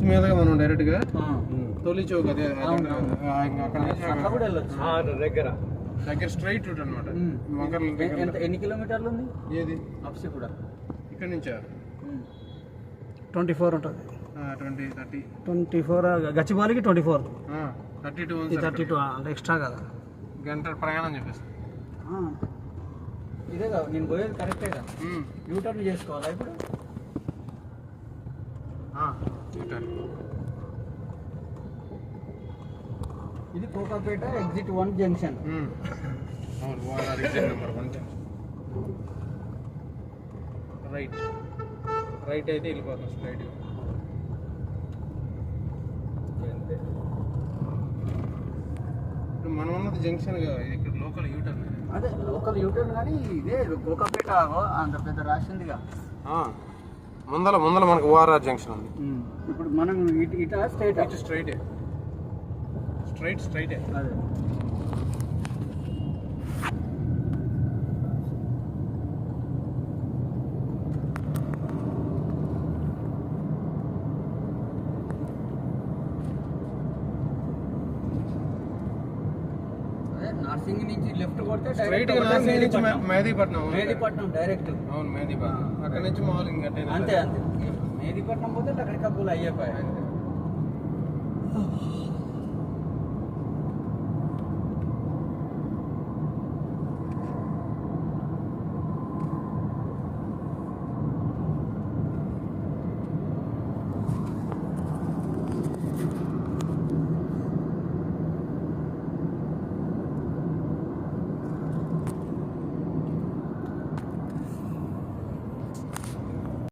మీదగా మనం డైరెక్ట్ గా తొలి చౌక్ అదే దగ్గర స్ట్రైట్ రూట్ అనమాట. ఎన్ని కిలోమీటర్లు ఉంది ఏది అప్సి కూడా ఇక్కడ నుంచా 24 ఉంటుంది. 24 గచ్చిబౌలికి 24 32 అంటే ఎక్స్ట్రా కదా. గంట ప్రయాణం చెప్పేసి ఇదే కదా నేను పోయేది కరెక్టే కదా. యూటర్న్ చేసుకోవాలా ఇప్పుడు? ఇది కోకాపేట ఎగ్జిట్ 1 జంక్షన్. రైట్ అయితే వెళ్ళిపోతాం స్ట్రైట్. ఇప్పుడు మనం ఉన్నది జంక్షన్ ఇక్కడ లోకల్ యూటర్న్. అదే లోకల్ యూటర్న్ కానీ ఇదే కోకాపేట అంత పెద్ద రాసిందిగా. ముందల మనకు ఓఆర్ఆర్ జంక్షన్ ఉంది. ఇప్పుడు మనం ఇటు స్ట్రైట్ స్ట్రైటే అదే. నార్సింగ్ నుంచి లెఫ్ట్ కొడితే స్ట్రైట్ గా నార్సింగ్ నుంచి మెహదీపట్నం డైరెక్ట్. అవును మెహదీపట్నం. అక్కడ నుంచి మామూలు ఇంకా అంతే మెహదీపట్నం పోతే అక్కడికి కబ్బులు అయ్యేపాయి.